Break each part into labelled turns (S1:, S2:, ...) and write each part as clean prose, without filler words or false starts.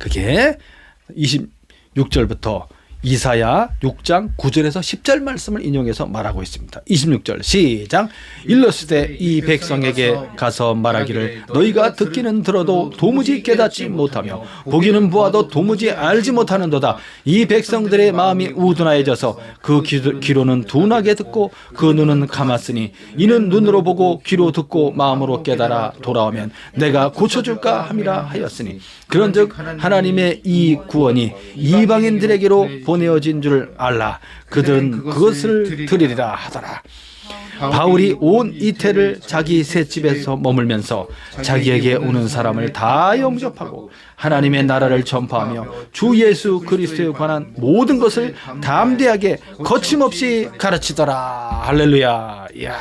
S1: 그게 26절부터 이사야 6장 9절에서 10절 말씀을 인용해서 말하고 있습니다. 26절 시작. 일러스되 이 백성에게 가서 말하기를 너희가 듣기는 들어도 도무지 깨닫지 못하며 보기는 보아도 도무지 알지 못하는도다. 이 백성들의 마음이 우둔하여져서 그 귀로는 둔하게 듣고 그 눈은 감았으니 이는 눈으로 보고 귀로 듣고 마음으로 깨달아 돌아오면 내가 고쳐줄까 함이라 하였으니 그런즉 하나님의 이 구원이 이방인들에게로 보내어진 줄 알라. 그들은 그것을 들으리라 하더라. 바울이 온 이태를 자기 셋집에서 머물면서 자기에게 오는 사람을 다 영접하고 하나님의 나라를 전파하며 주 예수 그리스도에 관한 모든 것을 담대하게 거침없이 가르치더라. 할렐루야. 이야.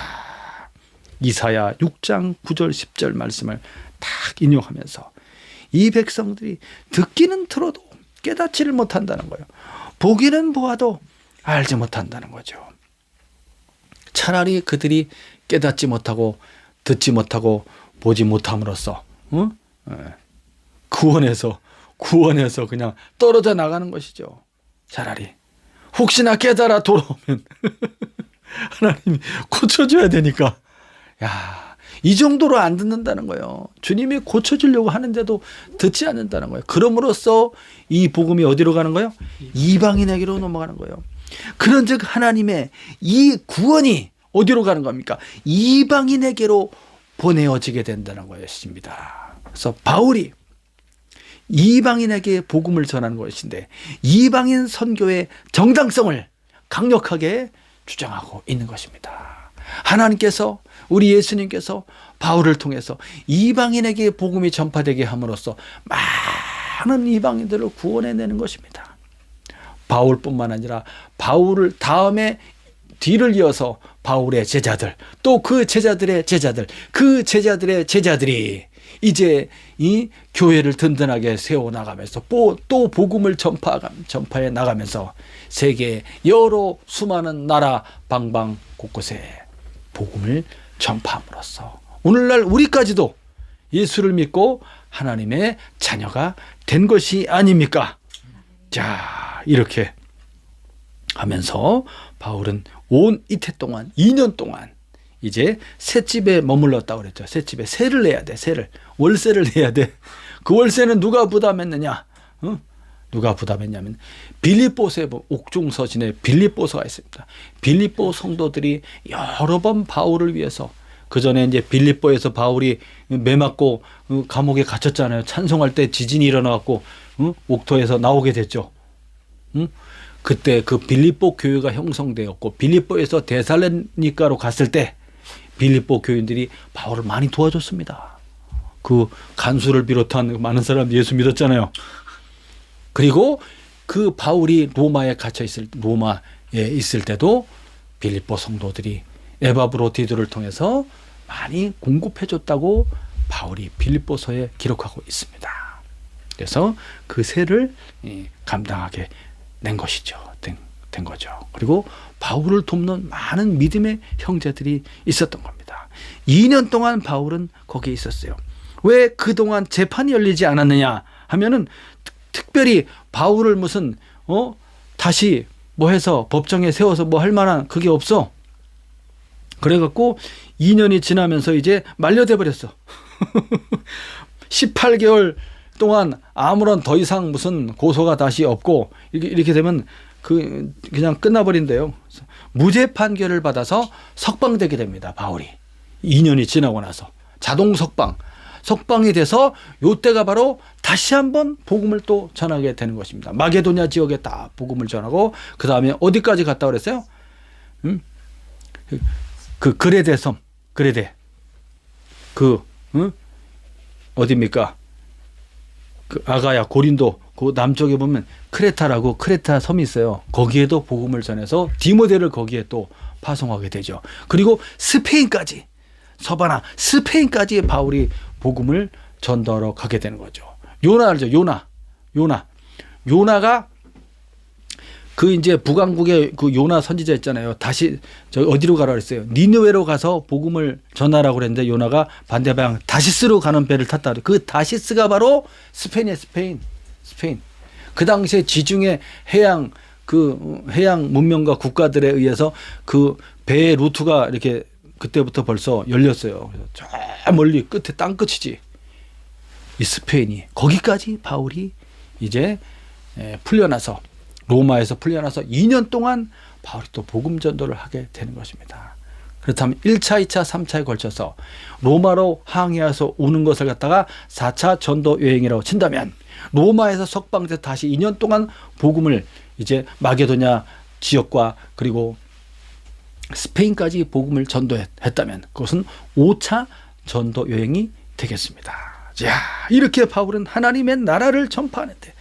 S1: 이사야 6장 9절 10절 말씀을 딱 인용하면서 이 백성들이 듣기는 들어도 깨닫지를 못한다는 거예요. 보기는 보아도 알지 못한다는 거죠. 차라리 그들이 깨닫지 못하고 듣지 못하고 보지 못함으로써 구원에서 그냥 떨어져 나가는 것이죠. 차라리 혹시나 깨달아 돌아오면 하나님이 고쳐줘야 되니까 이 정도로 안 듣는다는 거예요. 주님이 고쳐주려고 하는데도 듣지 않는다는 거예요. 그럼으로써 이 복음이 어디로 가는 거예요? 이방인에게로 넘어가는 거예요. 그런즉 하나님의 이 구원이 어디로 가는 겁니까? 이방인에게로 보내어지게 된다는 것입니다. 그래서 바울이 이방인에게 복음을 전하는 것인데 이방인 선교의 정당성을 강력하게 주장하고 있는 것입니다. 하나님께서 우리 예수님께서 바울을 통해서 이방인에게 복음이 전파되게 함으로써 많은 이방인들을 구원해내는 것입니다. 바울뿐만 아니라 바울을 다음에 뒤를 이어서 바울의 제자들, 또 그 제자들의 제자들, 그 제자들의 제자들이 이제 이 교회를 든든하게 세워나가면서 또 복음을 전파해 나가면서 세계 여러 수많은 나라 방방 곳곳에 복음을 전파함으로써 오늘날 우리까지도 예수를 믿고 하나님의 자녀가 된 것이 아닙니까? 자, 이렇게 하면서 바울은 온 이태 동안 2년 동안 이제 셋집에 머물렀다고 그랬죠. 셋집에 세를 내야 돼. 월세를 내야 돼. 그 월세는 누가 부담했느냐? 누가 부담했냐면 빌립보서의 옥중서신에 빌립보서가 있습니다. 빌립보 성도들이 여러 번 바울을 위해서, 그 전에 이제 빌립보에서 바울이 매 맞고 감옥에 갇혔잖아요. 찬송할 때 지진이 일어나갖고 옥토에서 나오게 됐죠. 그때 그 빌립보 교회가 형성되었고 빌립보에서 데살로니가로 갔을 때 빌립보 교인들이 바울을 많이 도와줬습니다. 그 간수를 비롯한 많은 사람들이 예수 믿었잖아요. 그리고 그 바울이 로마에 있을 때도 빌립보 성도들이 에바브로디도를 통해서 많이 공급해줬다고 바울이 빌립보서에 기록하고 있습니다. 그래서 그 세를 감당하게 된 것이죠. 된 거죠. 그리고 바울을 돕는 많은 믿음의 형제들이 있었던 겁니다. 2년 동안 바울은 거기에 있었어요. 왜 그동안 재판이 열리지 않았느냐 하면은 특별히 바울을 무슨 다시 뭐 해서 법정에 세워서 뭐 할 만한 그게 없어. 그래갖고 2년이 지나면서 이제 만료돼 버렸어. 18개월 동안 아무런 더 이상 무슨 고소가 다시 없고 이렇게 되면 그냥 끝나버린대요. 무죄 판결을 받아서 석방되게 됩니다. 바울이 2년이 지나고 나서 자동 석방이 돼서 요때가 바로 다시 한번 복음을 또 전하게 되는 것입니다. 마게도냐 지역에 다 복음을 전하고 그 다음에 어디까지 갔다 그랬어요? 그 그레데 섬, 어디입니까? 그 아가야, 고린도 그 남쪽에 보면 크레타라고 크레타 섬이 있어요. 거기에도 복음을 전해서 디모데를 거기에 또 파송하게 되죠. 그리고 스페인까지, 서바나 스페인까지 바울이 복음을 전도하러 가게 되는 거죠. 요나 알죠? 요나가 그 이제 북왕국의 그 요나 선지자 있잖아요. 다시 저 어디로 가라 그랬어요? 니느웨로 가서 복음을 전하라고 그랬는데 요나가 반대 방향 다시스로 가는 배를 탔다. 그 다시스가 바로 스페인이에요. 스페인. 스페인. 그 당시에 지중해 해양 해양 문명과 국가들에 의해서 그 배의 루트가 이렇게 그때부터 벌써 열렸어요. 그래서 저 멀리 끝에 땅 끝이지. 이 스페인이 거기까지 바울이 이제 풀려나서 로마에서 풀려나서 2년 동안 바울이 또 복음 전도를 하게 되는 것입니다. 그렇다면 1차, 2차, 3차에 걸쳐서 로마로 항해해서 오는 것을 갖다가 4차 전도 여행이라고 친다면 로마에서 석방돼서 다시 2년 동안 복음을 이제 마게도냐 지역과 그리고 스페인까지 복음을 전도했다면 그것은 5차 전도 여행이 되겠습니다. 자, 이렇게 바울은 하나님의 나라를 전파하는데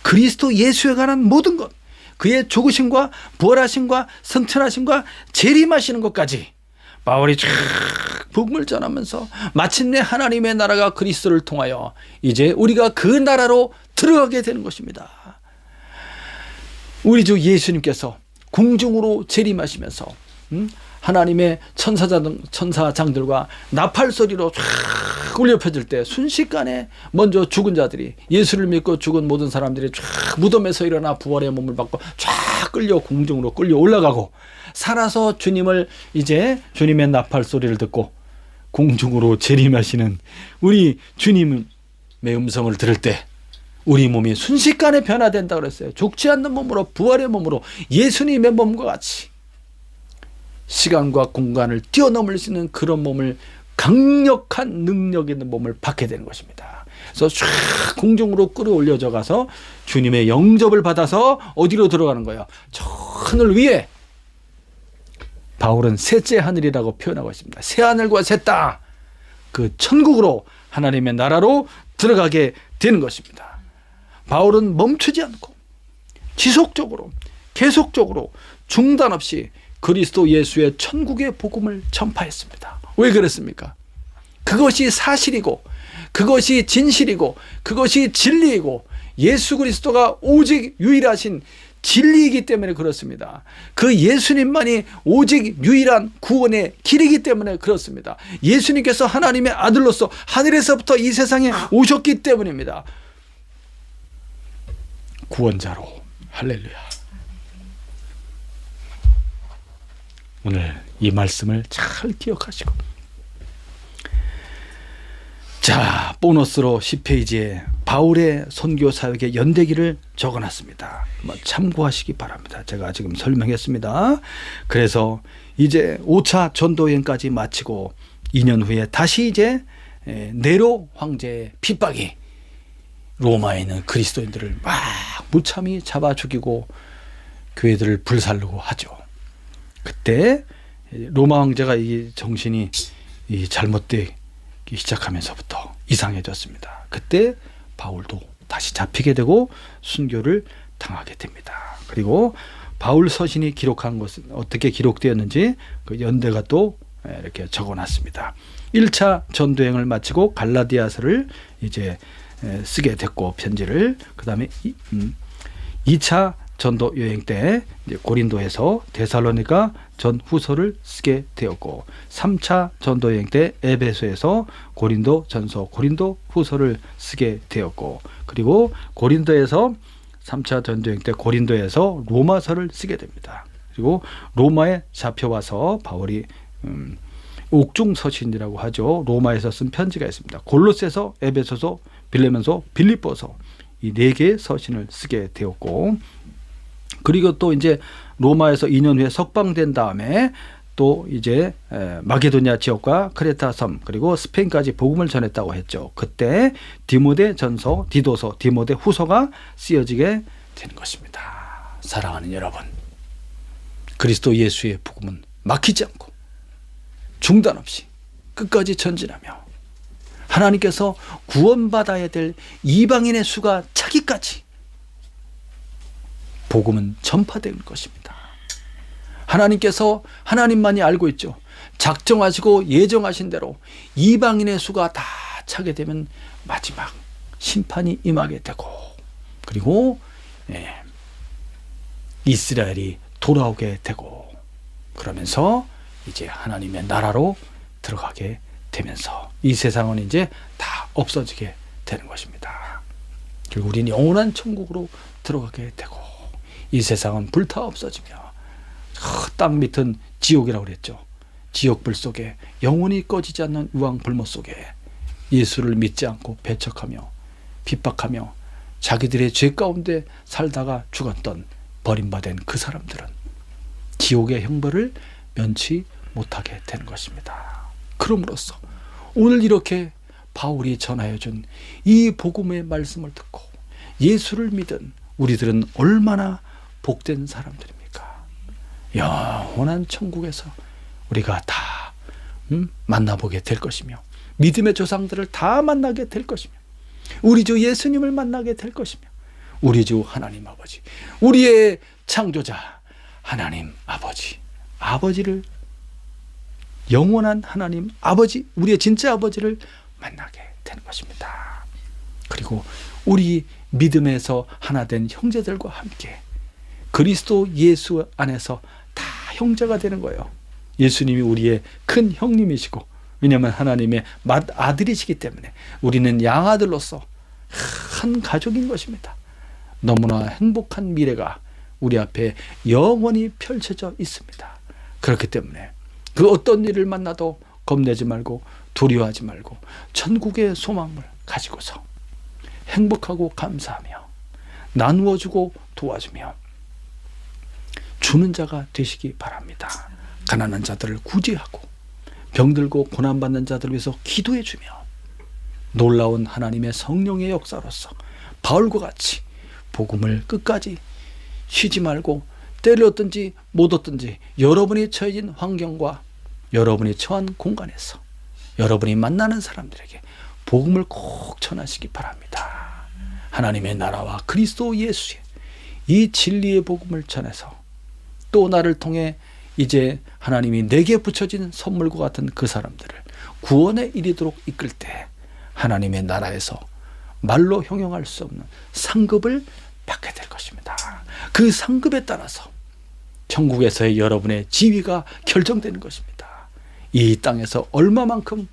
S1: 그리스도 예수에 관한 모든 것, 그의 죽으심과 부활하심과 승천하심과 재림하시는 것까지 바울이 쫙 복음을 전하면서 마침내 하나님의 나라가 그리스도를 통하여 이제 우리가 그 나라로 들어가게 되는 것입니다. 우리 주 예수님께서 궁중으로 재림하시면서 하나님의 천사장들과 나팔 소리로 쫙 울려 펴질 때 순식간에 먼저 죽은 자들이, 예수를 믿고 죽은 모든 사람들이 쫙 무덤에서 일어나 부활의 몸을 받고 쫙 끌려 궁중으로 끌려 올라가고, 살아서 주님을 이제 주님의 나팔 소리를 듣고 궁중으로 재림하시는 우리 주님의 음성을 들을 때 우리 몸이 순식간에 변화된다고 그랬어요. 죽지 않는 몸으로, 부활의 몸으로, 예수님의 몸과 같이 시간과 공간을 뛰어넘을 수 있는 그런 몸을, 강력한 능력 있는 몸을 받게 되는 것입니다. 그래서 쫙 공중으로 끌어올려져 가서 주님의 영접을 받아서 어디로 들어가는 거예요? 저 하늘 위에, 바울은 셋째 하늘이라고 표현하고 있습니다. 새 하늘과 새 땅, 그 천국으로, 하나님의 나라로 들어가게 되는 것입니다. 바울은 멈추지 않고 지속적으로, 계속적으로, 중단 없이 그리스도 예수의 천국의 복음을 전파했습니다. 왜 그랬습니까? 그것이 사실이고, 그것이 진실이고, 그것이 진리이고, 예수 그리스도가 오직 유일하신 진리이기 때문에 그렇습니다. 그 예수님만이 오직 유일한 구원의 길이기 때문에 그렇습니다. 예수님께서 하나님의 아들로서 하늘에서부터 이 세상에 오셨기 때문입니다. 구원자로. 할렐루야. 오늘 이 말씀을 잘 기억하시고, 자, 보너스로 10페이지에 바울의 선교 사역의 연대기를 적어놨습니다. 한번 참고하시기 바랍니다. 제가 지금 설명했습니다. 그래서 이제 5차 전도여행까지 마치고 2년 후에 다시 이제 네로 황제의 핍박이 로마에 있는 그리스도인들을 막 무참히 잡아 죽이고 교회들을 불살르고 하죠. 그때 로마 황제가 이 정신이 잘못되기 시작하면서부터 이상해졌습니다. 그때 바울도 다시 잡히게 되고 순교를 당하게 됩니다. 그리고 바울 서신이 기록한 것은 어떻게 기록되었는지 그 연대가 또 이렇게 적어놨습니다. 1차 전도행을 마치고 갈라디아서를 이제 쓰게 됐고, 편지를, 그 다음에 2차 전도 여행 때 이제 고린도에서 데살로니가 전후서를 쓰게 되었고, 3차 전도 여행 때 에베소에서 고린도 전서, 고린도 후서를 쓰게 되었고, 그리고 고린도에서 3차 전도 여행 때 고린도에서 로마서를 쓰게 됩니다. 그리고 로마에 잡혀와서 바울이 옥중서신이라고 하죠. 로마에서 쓴 편지가 있습니다. 골로새서, 에베소서, 빌레몬서, 빌립보서, 이 4개의 서신을 쓰게 되었고, 그리고 또 이제 로마에서 2년 후에 석방된 다음에 또 이제 마게도냐 지역과 크레타 섬, 그리고 스페인까지 복음을 전했다고 했죠. 그때 디모데 전서, 디도서, 디모데 후서가 쓰여지게 되는 것입니다. 사랑하는 여러분, 그리스도 예수의 복음은 막히지 않고 중단 없이 끝까지 전진하며 하나님께서 구원받아야 될 이방인의 수가 차기까지 복음은 전파될 것입니다. 하나님께서, 하나님만이 알고 있죠. 작정하시고 예정하신 대로 이방인의 수가 다 차게 되면 마지막 심판이 임하게 되고, 그리고 이스라엘이 돌아오게 되고, 그러면서 이제 하나님의 나라로 들어가게 되면서 이 세상은 이제 다 없어지게 되는 것입니다. 그리고 우리는 영원한 천국으로 들어가게 되고, 이 세상은 불타 없어지며 땅 밑은 지옥이라고 그랬죠. 지옥불 속에 영원히 꺼지지 않는 유황 불못 속에 예수를 믿지 않고 배척하며 핍박하며 자기들의 죄 가운데 살다가 죽었던 버림받은 그 사람들은 지옥의 형벌을 면치 못하게 되는 것입니다. 그럼으로써 오늘 이렇게 바울이 전하여 준 이 복음의 말씀을 듣고 예수를 믿은 우리들은 얼마나 복된 사람들입니까? 영원한 천국에서 우리가 다 만나보게 될 것이며, 믿음의 조상들을 다 만나게 될 것이며, 우리 주 예수님을 만나게 될 것이며, 우리 주 하나님 아버지, 우리의 창조자 하나님 아버지를, 영원한 하나님 아버지, 우리의 진짜 아버지를 만나게 되는 것입니다. 그리고 우리 믿음에서 하나 된 형제들과 함께 그리스도 예수 안에서 다 형제가 되는 거예요. 예수님이 우리의 큰 형님이시고, 왜냐하면 하나님의 맏아들이시기 때문에 우리는 양아들로서 한 가족인 것입니다. 너무나 행복한 미래가 우리 앞에 영원히 펼쳐져 있습니다. 그렇기 때문에 그 어떤 일을 만나도 겁내지 말고 두려워하지 말고 천국의 소망을 가지고서 행복하고 감사하며 나누어주고 도와주며 주는 자가 되시기 바랍니다. 가난한 자들을 구제하고 병들고 고난받는 자들을 위해서 기도해주며 놀라운 하나님의 성령의 역사로서 바울과 같이 복음을 끝까지 쉬지 말고 때를 얻든지 못 얻든지 여러분이 처해진 환경과 여러분이 처한 공간에서 여러분이 만나는 사람들에게 복음을 꼭 전하시기 바랍니다. 하나님의 나라와 그리스도 예수의 이 진리의 복음을 전해서 또 나를 통해 이제 하나님이 내게 붙여진 선물과 같은 그 사람들을 구원에 이르도록 이끌 때 하나님의 나라에서 말로 형용할 수 없는 상급을 받게 될 것입니다. 그 상급에 따라서 천국에서의 여러분의 지위가 결정되는 것입니다. 이 땅에서 얼마만큼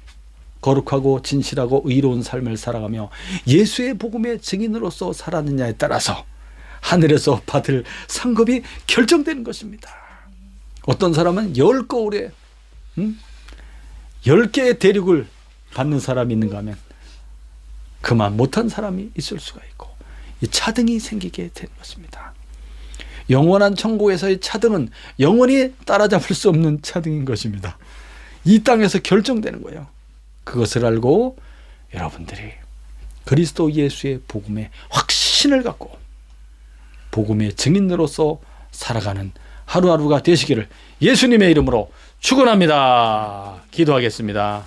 S1: 거룩하고 진실하고 의로운 삶을 살아가며 예수의 복음의 증인으로서 살았느냐에 따라서 하늘에서 받을 상급이 결정되는 것입니다. 어떤 사람은 10거울에 10개의 대륙을 받는 사람이 있는가 하면 그만 못한 사람이 있을 수가 있고, 이 차등이 생기게 되는 것입니다. 영원한 천국에서의 차등은 영원히 따라잡을 수 없는 차등인 것입니다. 이 땅에서 결정되는 거예요. 그것을 알고 여러분들이 그리스도 예수의 복음에 확신을 갖고 복음의 증인으로서 살아가는 하루하루가 되시기를 예수님의 이름으로 축원합니다. 기도하겠습니다.